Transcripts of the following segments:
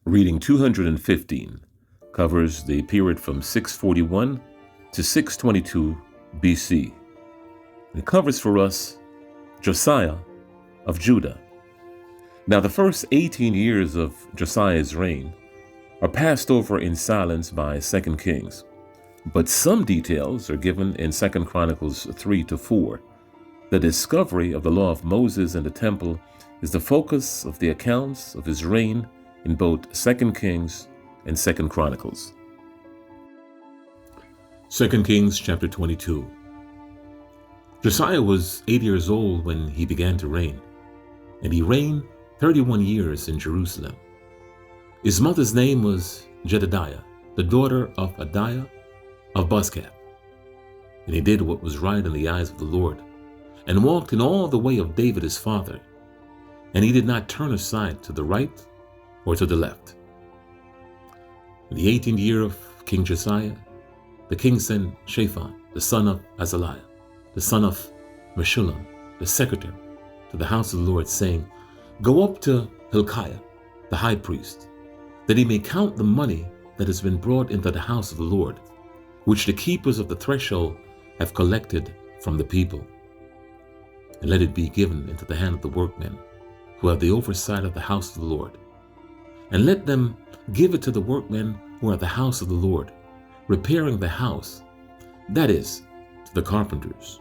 Reading 215 covers the period from 641 to 622 BC. It covers for us Josiah of Judah. Now, the first 18 years of Josiah's reign are passed over in silence by 2 Kings, but some details are given in 2 Chronicles 3 to 4. The discovery of the law of Moses in the temple is the focus of the accounts of his reign in both 2 Kings and 2 Chronicles. 2 Kings chapter 22. Josiah was 8 years old when he began to reign, and he reigned 31 years in Jerusalem. His mother's name was Jedidiah, the daughter of Adiah of Buzkath. And he did what was right in the eyes of the Lord, and walked in all the way of David his father, and he did not turn aside to the right or to the left. In the 18th year of King Josiah, the king sent Shaphan, the son of Azaliah, the son of Meshullam, the secretary, to the house of the Lord, saying, "Go up to Hilkiah, the high priest, that he may count the money that has been brought into the house of the Lord, which the keepers of the threshold have collected from the people. And let it be given into the hand of the workmen who have the oversight of the house of the Lord. And let them give it to the workmen who are at the house of the Lord, repairing the house, that is, to the carpenters,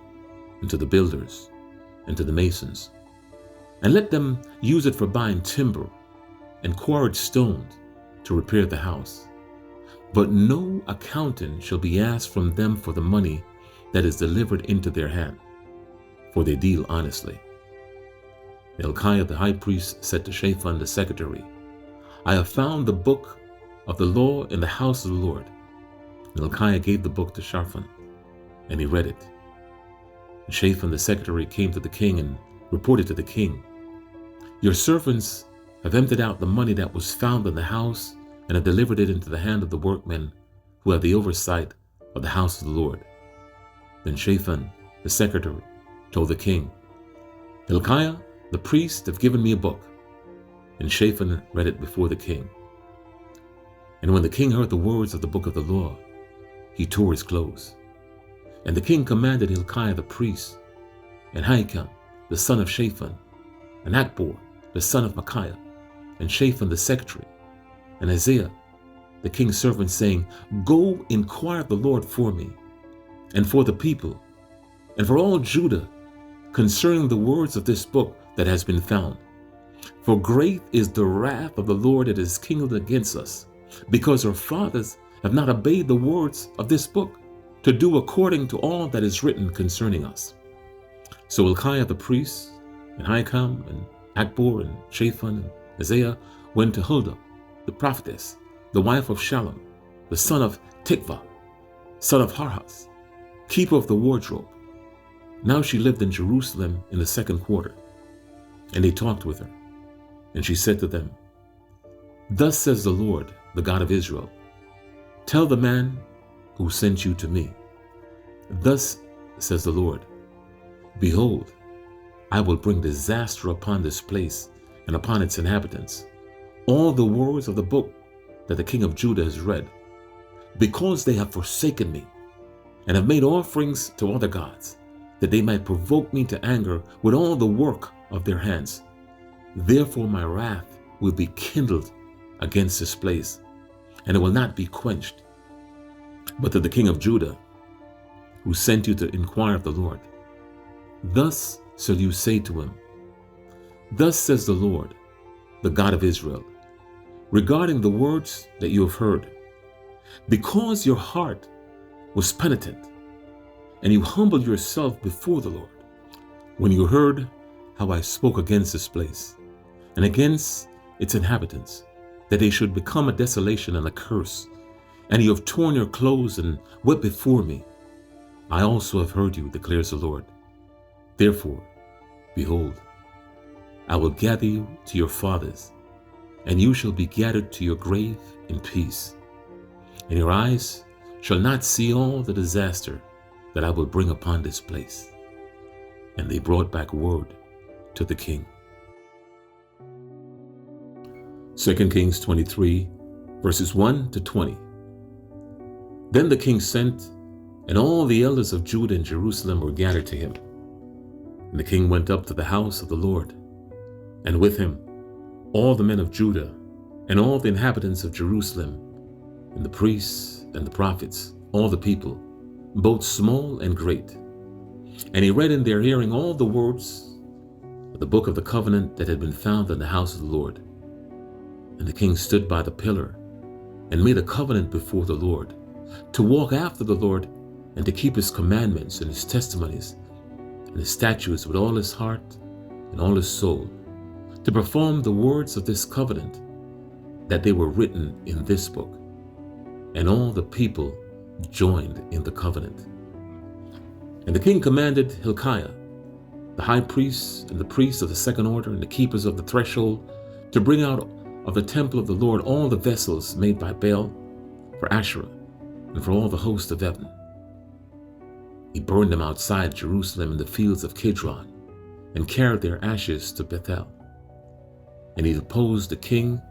and to the builders, and to the masons. And let them use it for buying timber and quarried stones to repair the house. But no accounting shall be asked from them for the money that is delivered into their hand, for they deal honestly." Hilkiah the high priest said to Shaphan the secretary, "I have found the book of the law in the house of the Lord." And Hilkiah gave the book to Shaphan, and he read it. And Shaphan the secretary came to the king and reported to the king, "Your servants have emptied out the money that was found in the house and have delivered it into the hand of the workmen who have the oversight of the house of the Lord." Then Shaphan the secretary told the king, "Hilkiah the priest have given me a book." And Shaphan read it before the king. And when the king heard the words of the book of the law, he tore his clothes. And the king commanded Hilkiah the priest, and Ahikam the son of Shaphan, and Achbor the son of Micaiah, and Shaphan the secretary, and Isaiah the king's servant, saying, "Go inquire of the Lord for me, and for the people, and for all Judah, concerning the words of this book that has been found. For great is the wrath of the Lord that is kindled against us, because our fathers have not obeyed the words of this book, to do according to all that is written concerning us." So Hilkiah the priest, and Ahikam, and Achbor, and Shaphan, and Isaiah went to Huldah, the prophetess, the wife of Shallum, the son of Tikvah, son of Harhas, keeper of the wardrobe. Now she lived in Jerusalem in the second quarter. And they talked with her. And she said to them, "Thus says the Lord, the God of Israel, tell the man who sent you to me. Thus says the Lord, behold, I will bring disaster upon this place and upon its inhabitants, all the words of the book that the king of Judah has read, because they have forsaken me and have made offerings to other gods, that they might provoke me to anger with all the work of their hands. Therefore my wrath will be kindled against this place, and it will not be quenched. But to the king of Judah, who sent you to inquire of the Lord, thus shall you say to him, Thus says the Lord, the God of Israel, regarding the words that you have heard, because your heart was penitent, and you humbled yourself before the Lord, when you heard how I spoke against this place, and against its inhabitants, that they should become a desolation and a curse, and you have torn your clothes and wept before me. I also have heard you, declares the Lord. Therefore, behold, I will gather you to your fathers, and you shall be gathered to your grave in peace. And your eyes shall not see all the disaster that I will bring upon this place. And they brought back word to the king. 2 Kings 23, verses 1 to 20. Then the king sent, and all the elders of Judah and Jerusalem were gathered to him. And the king went up to the house of the Lord, and with him all the men of Judah and all the inhabitants of Jerusalem, and the priests and the prophets, all the people, both small and great. And he read in their hearing all the words of the book of the covenant that had been found in the house of the Lord. And the king stood by the pillar and made a covenant before the Lord, to walk after the Lord and to keep his commandments and his testimonies and his statutes with all his heart and all his soul, to perform the words of this covenant, that they were written in this book. And all the people joined in the covenant. And the king commanded Hilkiah, the high priest, and the priests of the second order, and the keepers of the threshold, to bring out of the temple of the Lord all the vessels made by Baal, for Asherah, and for all the host of heaven. He burned them outside Jerusalem in the fields of Kidron, and carried their ashes to Bethel. And he deposed the king,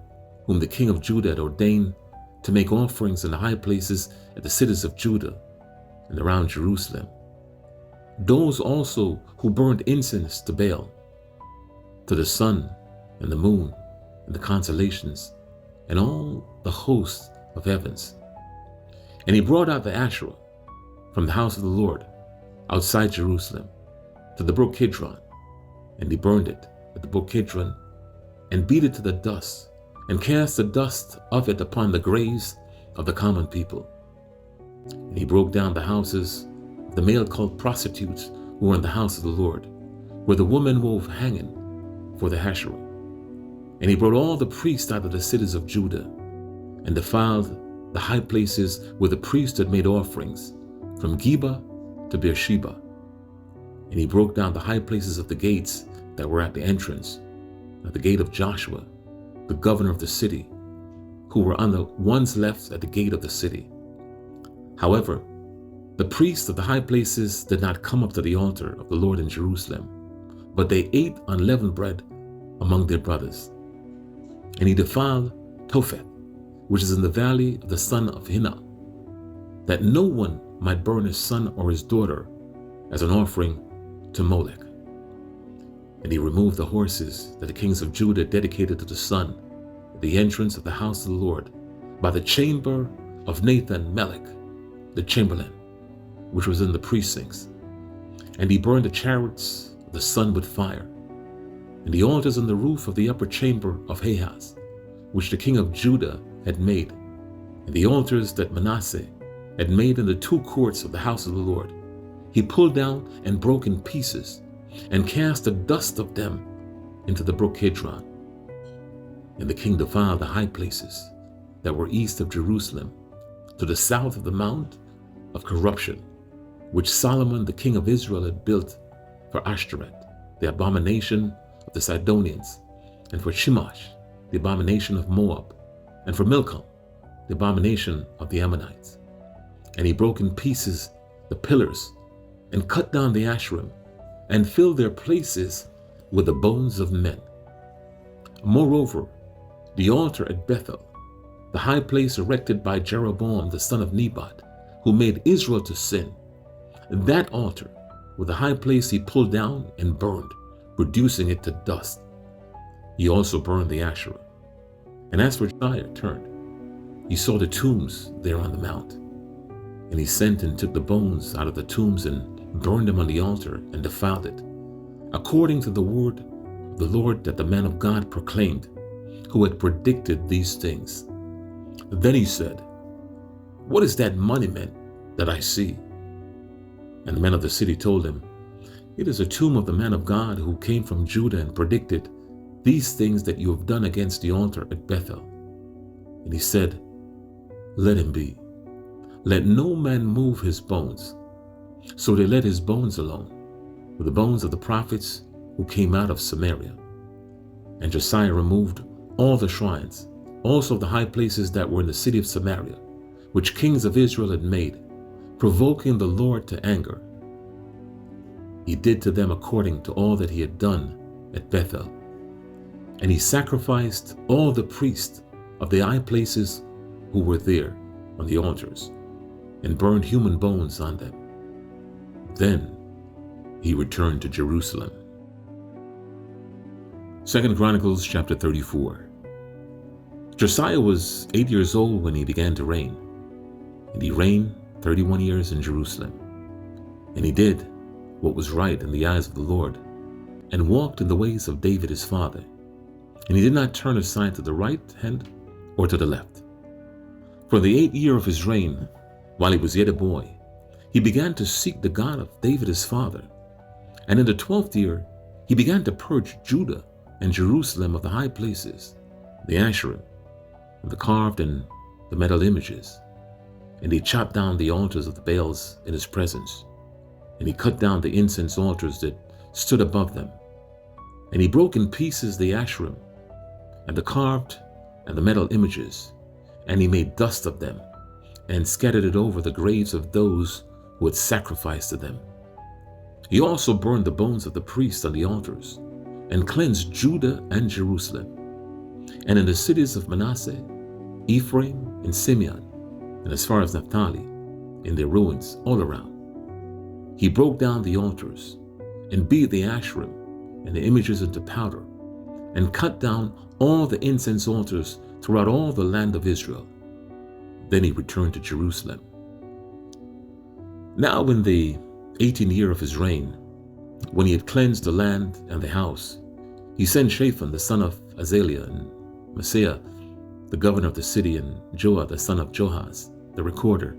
whom the king of Judah had ordained to make offerings in the high places at the cities of Judah and around Jerusalem. Those also who burned incense to Baal, to the sun and the moon and the constellations, and all the hosts of heavens. And he brought out the Asherah from the house of the Lord outside Jerusalem to the brook Kidron, and he burned it at the brook Kidron, and beat it to the dust, and cast the dust of it upon the graves of the common people. And he broke down the houses of the male called prostitutes who were in the house of the Lord, where the woman wove hanging for the Asherah. And he brought all the priests out of the cities of Judah, and defiled the high places where the priests had made offerings, from Geba to Beersheba. And he broke down the high places of the gates that were at the entrance, at the gate of Joshua, the governor of the city, who were on the ones left at the gate of the city. However, the priests of the high places did not come up to the altar of the Lord in Jerusalem, but they ate unleavened bread among their brothers. And he defiled Topheth, which is in the valley of the son of Hinnom, that no one might burn his son or his daughter as an offering to Molech. And he removed the horses that the kings of Judah dedicated to the sun at the entrance of the house of the Lord, by the chamber of Nathan Melech, the chamberlain, which was in the precincts. And he burned the chariots of the sun with fire, and the altars on the roof of the upper chamber of Ahaz, which the king of Judah had made, and the altars that Manasseh had made in the two courts of the house of the Lord, he pulled down and broke in pieces, and cast the dust of them into the brook Kidron. And the king defiled the high places that were east of Jerusalem, to the south of the Mount of Corruption, which Solomon the king of Israel had built for Ashtoreth, the abomination of the Sidonians, and for Chemosh, the abomination of Moab, and for Milcom, the abomination of the Ammonites. And he broke in pieces the pillars, and cut down the Asherim, and filled their places with the bones of men. Moreover, the altar at Bethel, the high place erected by Jeroboam the son of Nebat, who made Israel to sin, that altar with the high place he pulled down and burned, reducing it to dust. He also burned the Asherah. And as for Josiah turned, he saw the tombs there on the mount. And he sent and took the bones out of the tombs and burned them on the altar and defiled it, according to the word of the Lord that the man of God proclaimed, who had predicted these things. Then he said, "What is that monument that I see?" And the men of the city told him, "It is a tomb of the man of God who came from Judah and predicted these things that you have done against the altar at Bethel." And he said, "Let him be. Let no man move his bones." So they let his bones alone, with the bones of the prophets who came out of Samaria. And Josiah removed all the shrines, also the high places that were in the city of Samaria, which kings of Israel had made, provoking the Lord to anger. He did to them according to all that he had done at Bethel. And he sacrificed all the priests of the high places who were there on the altars, and burned human bones on them. Then he returned to Jerusalem. 2 Chronicles chapter 34. Josiah was 8 years old when he began to reign, and he reigned 31 years in Jerusalem. And he did what was right in the eyes of the Lord, and walked in the ways of David his father. And he did not turn aside to the right hand or to the left. For the 8th year of his reign, while he was yet a boy, he began to seek the God of David his father. And in the 12th year, he began to purge Judah and Jerusalem of the high places, the Asherim, and the carved and the metal images. And he chopped down the altars of the Baals in his presence. And he cut down the incense altars that stood above them. And he broke in pieces the Asherim, and the carved and the metal images, and he made dust of them, and scattered it over the graves of those who had sacrificed to them. He also burned the bones of the priests on the altars, and cleansed Judah and Jerusalem. And in the cities of Manasseh, Ephraim, and Simeon, and as far as Naphtali, in their ruins all around, he broke down the altars, and beat the Asherim and the images into powder, and cut down all the incense altars throughout all the land of Israel. Then he returned to Jerusalem. Now in the 18th year of his reign, when he had cleansed the land and the house, he sent Shaphan the son of Azaliah, and Maaseiah the governor of the city, and Joah the son of Joahaz the recorder,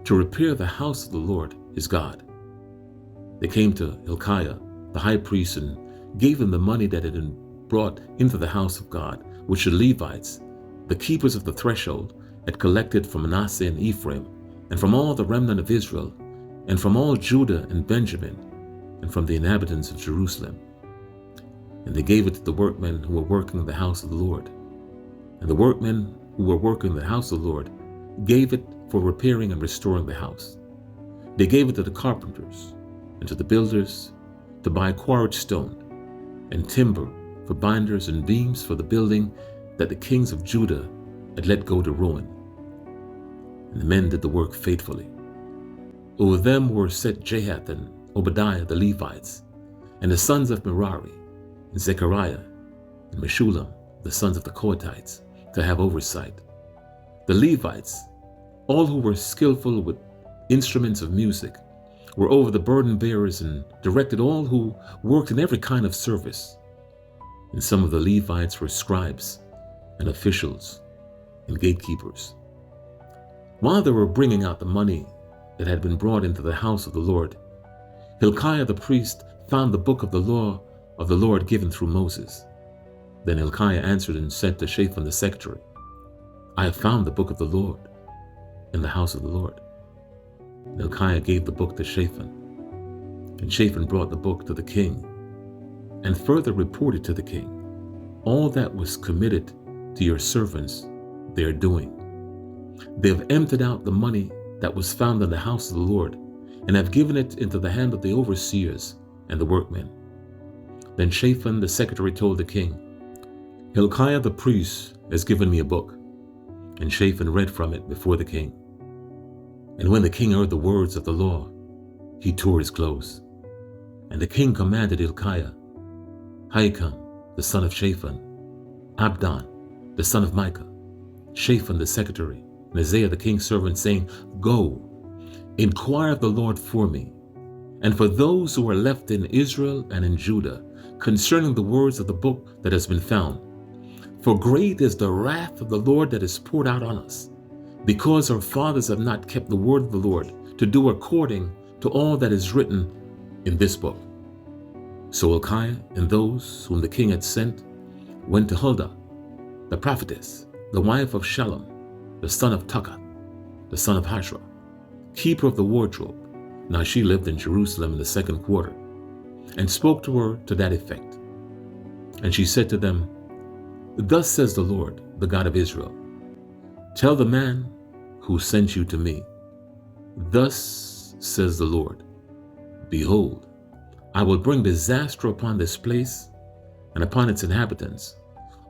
to repair the house of the Lord his God. They came to Hilkiah the high priest, and gave him the money that had been brought into the house of God, which the Levites, the keepers of the threshold, had collected from Manasseh and Ephraim, and from all the remnant of Israel, and from all Judah and Benjamin, and from the inhabitants of Jerusalem. And they gave it to the workmen who were working in the house of the Lord. And the workmen who were working in the house of the Lord gave it for repairing and restoring the house. They gave it to the carpenters and to the builders to buy quarried stone and timber for binders and beams for the building that the kings of Judah had let go to ruin. And the men did the work faithfully. Over them were set Jahath and Obadiah the Levites, and the sons of Merari, and Zechariah, and Meshullam, the sons of the Kohathites, to have oversight. The Levites, all who were skillful with instruments of music, were over the burden bearers, and directed all who worked in every kind of service. And some of the Levites were scribes and officials and gatekeepers. While they were bringing out the money that had been brought into the house of the Lord, Hilkiah the priest found the book of the law of the Lord given through Moses. Then Hilkiah answered and said to Shaphan the secretary, I have found the book of the Lord in the house of the Lord. And Hilkiah gave the book to Shaphan, and Shaphan brought the book to the king, and further reported to the king, all that was committed to your servants they are doing. They have emptied out the money that was found in the house of the Lord, and have given it into the hand of the overseers and the workmen. Then Shaphan the secretary told the king, Hilkiah the priest has given me a book. And Shaphan read from it before the king. And when the king heard the words of the law, he tore his clothes. And the king commanded Hilkiah, Ahikam the son of Shaphan, Abdon the son of Micah, Shaphan the secretary, and Isaiah the king's servant, saying, Go, inquire of the Lord for me, and for those who are left in Israel and in Judah, concerning the words of the book that has been found. For great is the wrath of the Lord that is poured out on us, because our fathers have not kept the word of the Lord, to do according to all that is written in this book. So Hilkiah and those whom the king had sent went to Huldah, the prophetess, the wife of Shallum, the son of Tuckath, the son of Hashra, keeper of the wardrobe. Now she lived in Jerusalem in the second quarter, and spoke to her to that effect. And she said to them, Thus says the Lord, the God of Israel, tell the man who sent you to me, Thus says the Lord, Behold, I will bring disaster upon this place and upon its inhabitants,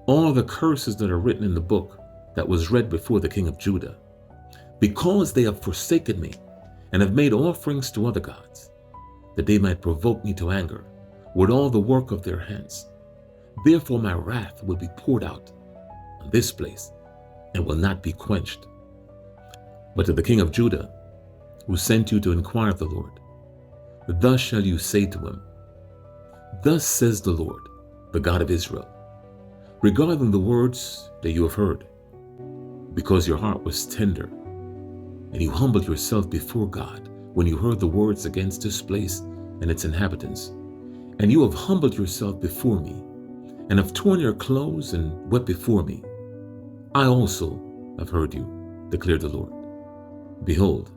all the curses that are written in the book that was read before the king of Judah, because they have forsaken me and have made offerings to other gods, that they might provoke me to anger with all the work of their hands. Therefore my wrath will be poured out on this place and will not be quenched. But to the king of Judah, who sent you to inquire of the Lord, thus shall you say to him, Thus says the Lord, the God of Israel, regarding the words that you have heard, because your heart was tender, and you humbled yourself before God when you heard the words against this place and its inhabitants, and you have humbled yourself before me, and have torn your clothes and wept before me. I also have heard you, declared the Lord. Behold,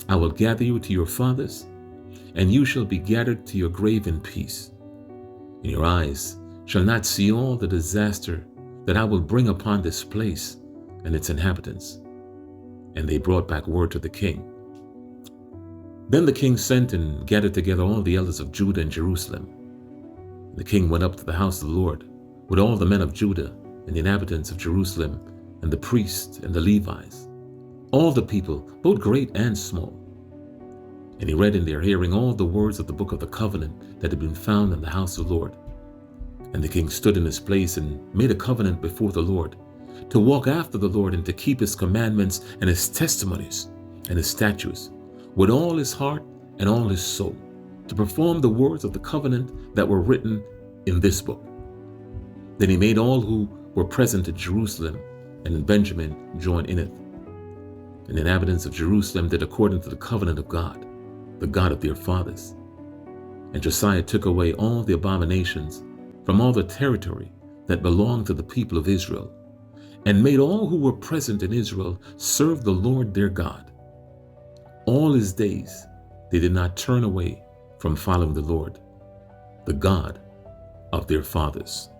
I will gather you to your fathers, and you shall be gathered to your grave in peace. And your eyes shall not see all the disaster that I will bring upon this place and its inhabitants. And they brought back word to the king. Then the king sent and gathered together all the elders of Judah and Jerusalem. And the king went up to the house of the Lord with all the men of Judah and the inhabitants of Jerusalem and the priests and the Levites, all the people, both great and small. And he read in their hearing all the words of the book of the covenant that had been found in the house of the Lord. And the king stood in his place and made a covenant before the Lord, to walk after the Lord and to keep his commandments and his testimonies and his statutes with all his heart and all his soul, to perform the words of the covenant that were written in this book. Then he made all who were present at Jerusalem and in Benjamin join in it. And the inhabitants of Jerusalem did according to the covenant of God, the God of their fathers. And Josiah took away all the abominations from all the territory that belonged to the people of Israel, and made all who were present in Israel serve the Lord their God. All his days they did not turn away from following the Lord, the God of their fathers.